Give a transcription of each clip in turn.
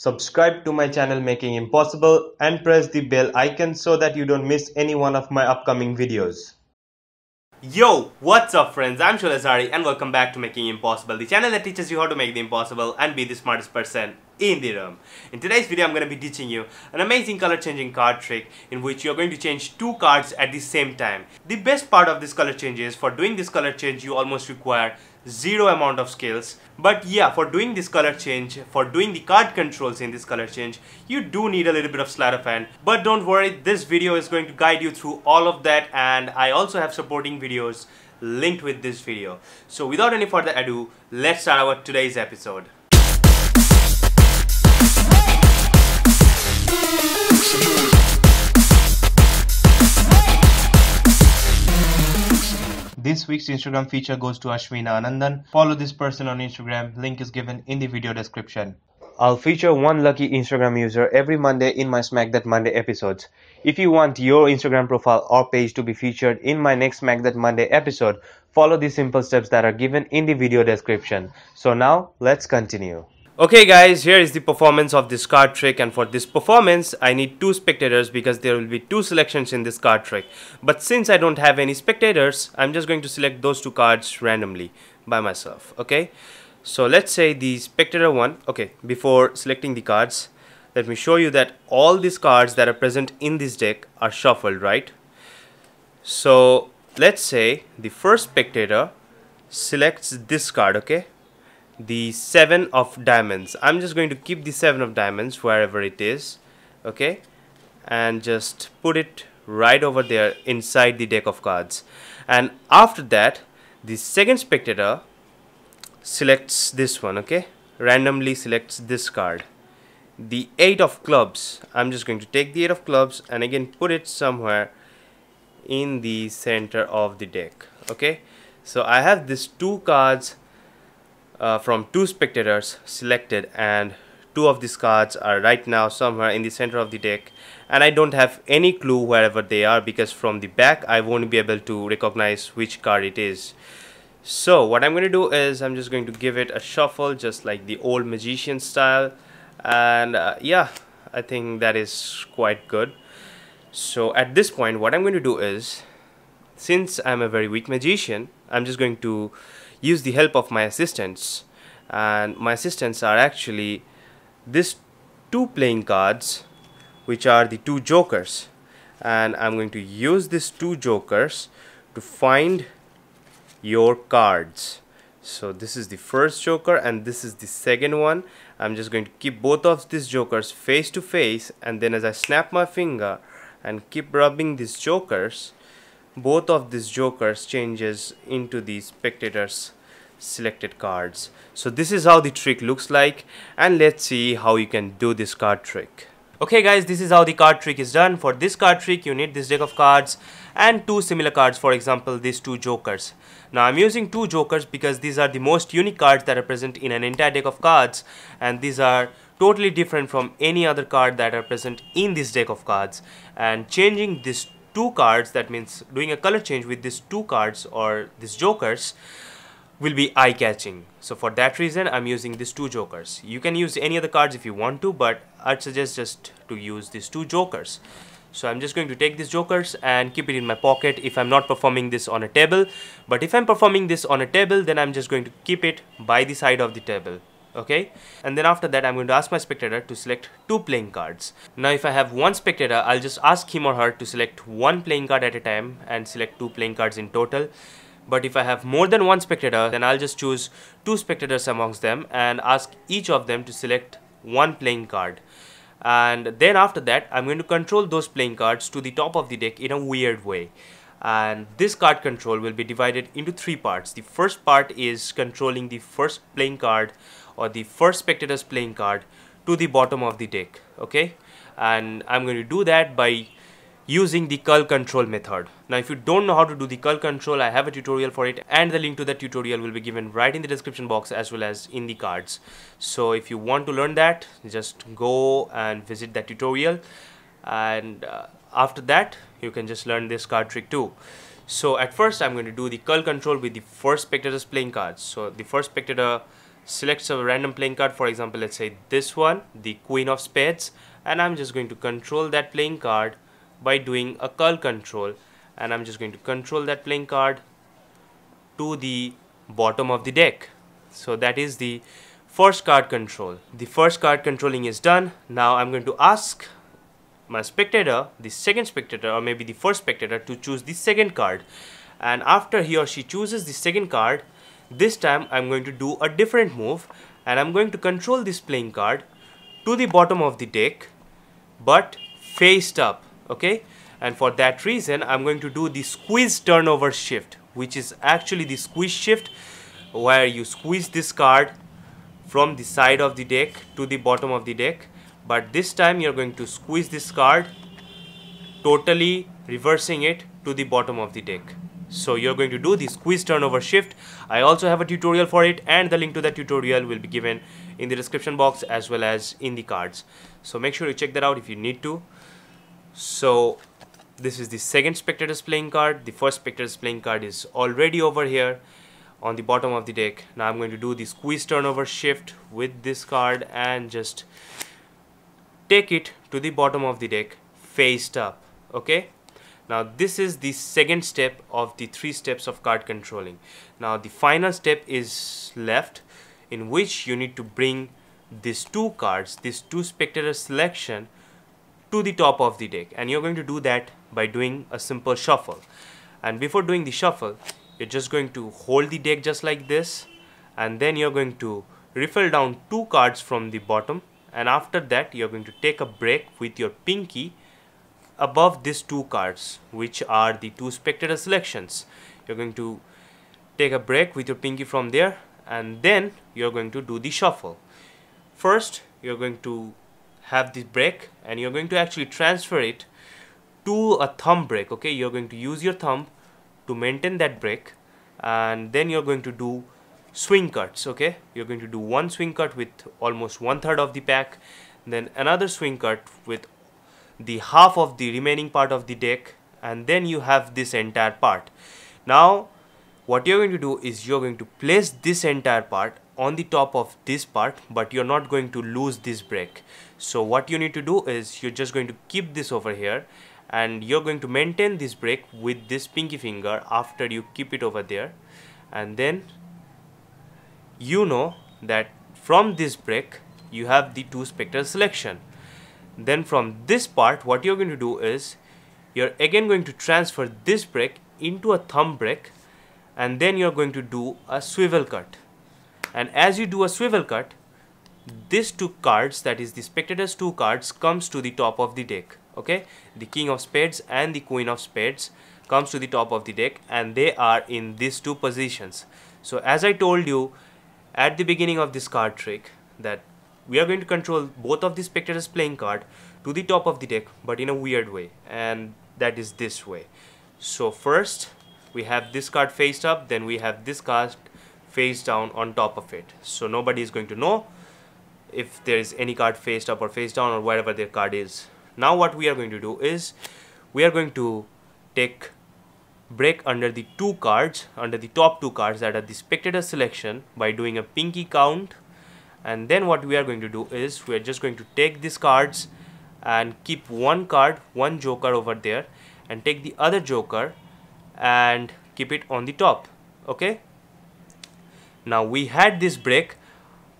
Subscribe to my channel Making Impossible and press the bell icon so that you don't miss any one of my upcoming videos. Yo, what's up friends, I'm Shul Azari and welcome back to Making Impossible, the channel that teaches you how to make the impossible and be the smartest person in the room. In today's video, I'm going to be teaching you an amazing color changing card trick in which you're going to change two cards at the same time. The best part of this color change is for doing this color change you almost require zero amount of skills. But yeah, for doing this color change, for doing the card controls in this color change, you do need a little bit of sleight of hand. But don't worry, this video is going to guide you through all of that, and I also have supporting videos linked with this video. So without any further ado, let's start our today's episode. This week's Instagram feature goes to Ashwina Anandan. Follow this person on Instagram, link is given in the video description. I'll feature one lucky Instagram user every Monday in my Smack That Monday episodes. If you want your Instagram profile or page to be featured in my next Smack That Monday episode, follow the simple steps that are given in the video description. So now, let's continue. Okay guys, here is the performance of this card trick, and for this performance I need two spectators because there will be two selections in this card trick. But since I don't have any spectators, I'm just going to select those two cards randomly by myself. Okay, so let's say the spectator 1. Okay, before selecting the cards, let me show you that all these cards that are present in this deck are shuffled, right? So let's say the first spectator selects this card, okay, the 7 of diamonds. I'm just going to keep the 7 of diamonds wherever it is, okay, and just put it right over there inside the deck of cards. And after that, the second spectator selects this one, okay, randomly selects this card, the 8 of clubs. I'm just going to take the 8 of clubs and again put it somewhere in the center of the deck. Okay, so I have these two cards from two spectators selected, and two of these cards are right now somewhere in the center of the deck, and I don't have any clue wherever they are because from the back I won't be able to recognize which card it is. So what I'm going to do is I'm just going to give it a shuffle just like the old magician style, and yeah, I think that is quite good. So at this point what I'm going to do is, since I'm a very weak magician, I'm just going to use the help of my assistants, and my assistants are actually these two playing cards which are the two jokers, and I'm going to use these two jokers to find your cards. So this is the first joker and this is the second one. I'm just going to keep both of these jokers face to face, and then as I snap my finger and keep rubbing these jokers, both of these jokers changes into the spectators selected cards. So this is how the trick looks like, and let's see how you can do this card trick. Okay guys, this is how the card trick is done. For this card trick you need this deck of cards and two similar cards, for example these two jokers. Now I'm using two jokers because these are the most unique cards that are present in an entire deck of cards, and these are totally different from any other card that are present in this deck of cards. And changing these two cards, that means doing a color change with these two cards or these jokers, will be eye-catching. So for that reason I'm using these two jokers. You can use any other cards if you want to, but I'd suggest just to use these two jokers. So I'm just going to take these jokers and keep it in my pocket if I'm not performing this on a table. But if I'm performing this on a table, then I'm just going to keep it by the side of the table. Okay, and then after that I'm going to ask my spectator to select two playing cards. Now if I have one spectator, I'll just ask him or her to select one playing card at a time and select two playing cards in total. But if I have more than one spectator, then I'll just choose two spectators amongst them and ask each of them to select one playing card. And then after that I'm going to control those playing cards to the top of the deck in a weird way. And this card control will be divided into three parts. The first part is controlling the first playing card or the first spectator's playing card to the bottom of the deck. Okay, and I'm going to do that by using the curl control method. Now if you don't know how to do the curl control, I have a tutorial for it, and the link to that tutorial will be given right in the description box as well as in the cards. So if you want to learn that, just go and visit that tutorial, and after that you can just learn this card trick too. So at first I'm going to do the curl control with the first spectator's playing cards. So the first spectator select a random playing card, for example let's say this one, the Queen of Spades, and I'm just going to control that playing card by doing a curl control, and I'm just going to control that playing card to the bottom of the deck. So that is the first card control. The first card controlling is done. Now I'm going to ask my spectator, the second spectator or maybe the first spectator, to choose the second card, and after he or she chooses the second card, this time I'm going to do a different move, and I'm going to control this playing card to the bottom of the deck but faced up, okay? And for that reason I'm going to do the squeeze turnover shift, which is actually the squeeze shift, where you squeeze this card from the side of the deck to the bottom of the deck, but this time you're going to squeeze this card, totally reversing it to the bottom of the deck. So you're going to do the squeeze turnover shift. I also have a tutorial for it, and the link to that tutorial will be given in the description box as well as in the cards. So make sure you check that out if you need to. So this is the second spectator's playing card. The first spectator's playing card is already over here on the bottom of the deck. Now I'm going to do the squeeze turnover shift with this card and just take it to the bottom of the deck faced up, okay? Now this is the second step of the 3 steps of card controlling. Now the final step is left, in which you need to bring these 2 cards, this 2 spectator selection, to the top of the deck, and you're going to do that by doing a simple shuffle. And before doing the shuffle, you're just going to hold the deck just like this, and then you're going to riffle down 2 cards from the bottom, and after that you're going to take a break with your pinky above these 2 cards, which are the 2 spectator selections. You're going to take a break with your pinky from there, and then you're going to do the shuffle. First you're going to have the break, and you're going to actually transfer it to a thumb break, okay? You're going to use your thumb to maintain that break, and then you're going to do swing cuts, okay? You're going to do one swing cut with almost 1/3 of the pack, then another swing cut with the half of the remaining part of the deck, and then you have this entire part. Now what you're going to do is you're going to place this entire part on the top of this part, but you're not going to lose this break. So what you need to do is you're just going to keep this over here, and you're going to maintain this break with this pinky finger after you keep it over there, and then you know that from this break you have the 2 spectator selection. Then from this part what you're going to do is you're again going to transfer this break into a thumb break, and then you're going to do a swivel cut. And as you do a swivel cut, these 2 cards, that is the spectator's 2 cards, comes to the top of the deck, okay? The King of Spades and the Queen of Spades comes to the top of the deck, and they are in these 2 positions. So as I told you at the beginning of this card trick, that we are going to control both of the spectators playing card to the top of the deck, but in a weird way, and that is this way. So first we have this card faced up, then we have this card face down on top of it. So nobody is going to know if there is any card faced up or face down or wherever their card is. Now what we are going to do is we are going to take break under the 2 cards, under the top 2 cards that are the spectator selection, by doing a pinky count. And then what we are going to do is we are just going to take these cards and keep one card, one joker over there, and take the other joker and keep it on the top, okay? Now we had this break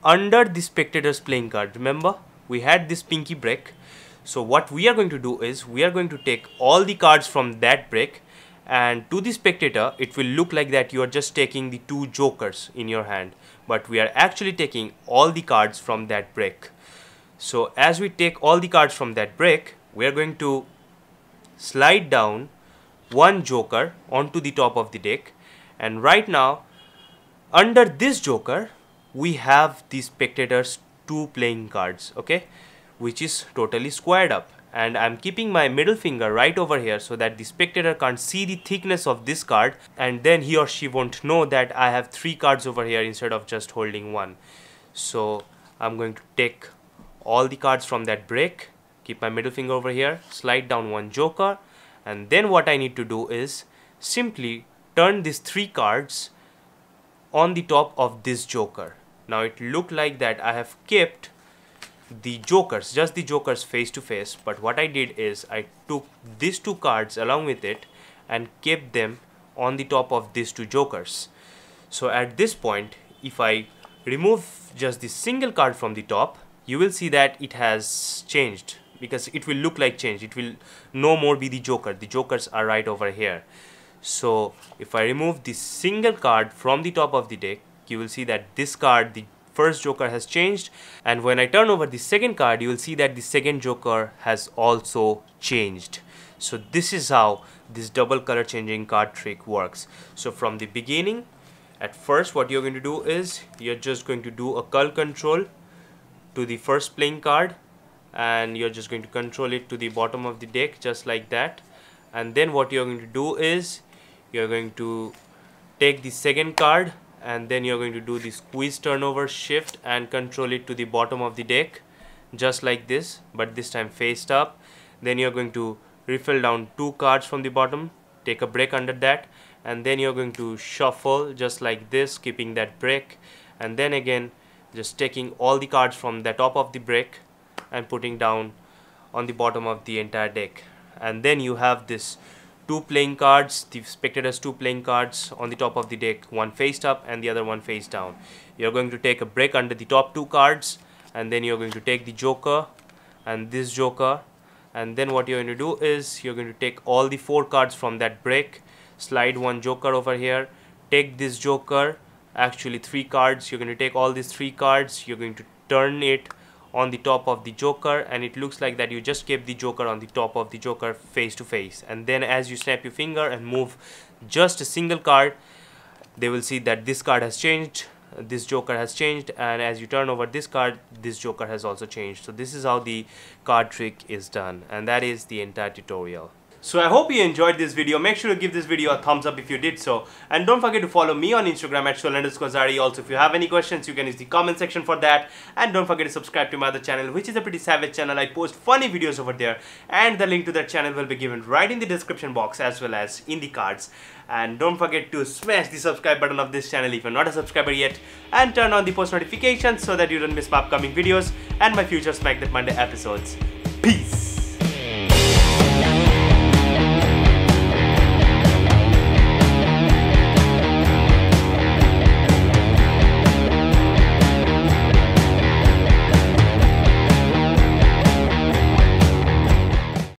under the spectator's playing card. Remember, we had this pinky break. So what we are going to do is we are going to take all the cards from that break, and to the spectator it will look like that you are just taking the 2 jokers in your hand, but we are actually taking all the cards from that break. So as we take all the cards from that break, we are going to slide down 1 joker onto the top of the deck, and right now under this joker we have the spectator's 2 playing cards, okay, which is totally squared up, and I'm keeping my middle finger right over here so that the spectator can't see the thickness of this card, and then he or she won't know that I have 3 cards over here instead of just holding 1. So I'm going to take all the cards from that break, keep my middle finger over here, slide down 1 joker, and then what I need to do is simply turn these 3 cards on the top of this joker. Now it looked like that I have kept the jokers, just the jokers face to face, but what I did is I took these two cards along with it and kept them on the top of these two jokers. So at this point, if I remove just the single card from the top, you will see that it has changed, because it will look like change. It will no more be the joker. The jokers are right over here. So if I remove the single card from the top of the deck, you will see that this card, the first joker, has changed, and when I turn over the second card, you will see that the second joker has also changed. So this is how this double color changing card trick works. So from the beginning, at first what you're going to do is you're just going to do a cull control to the first playing card, and you're just going to control it to the bottom of the deck just like that. And then what you're going to do is you're going to take the second card, and then you're going to do the squeeze turnover shift and control it to the bottom of the deck just like this, but this time faced up. Then you're going to refill down two cards from the bottom, take a break under that, and then you're going to shuffle just like this, keeping that break, and then again just taking all the cards from the top of the break and putting down on the bottom of the entire deck. And then you have this two playing cards, the spectators two playing cards on the top of the deck, one faced up and the other one face down. You're going to take a break under the top two cards, and then you're going to take the joker and this joker, and then what you're going to do is you're going to take all the four cards from that break, slide one joker over here, take this joker, actually three cards, you're going to take all these three cards, you're going to turn it on the top of the joker, and it looks like that you just kept the joker on the top of the joker face to face. And then as you snap your finger and move just a single card, they will see that this card has changed, this joker has changed, and as you turn over this card, this joker has also changed. So this is how the card trick is done, and that is the entire tutorial. So I hope you enjoyed this video. Make sure to give this video a thumbs up if you did so, and don't forget to follow me on Instagram at Shoal_Zari. Also, if you have any questions, you can use the comment section for that, and don't forget to subscribe to my other channel, which is a pretty savage channel. I post funny videos over there, and the link to that channel will be given right in the description box as well as in the cards. And don't forget to smash the subscribe button of this channel if you're not a subscriber yet, and turn on the post notifications so that you don't miss my upcoming videos and my future Smack That Monday episodes.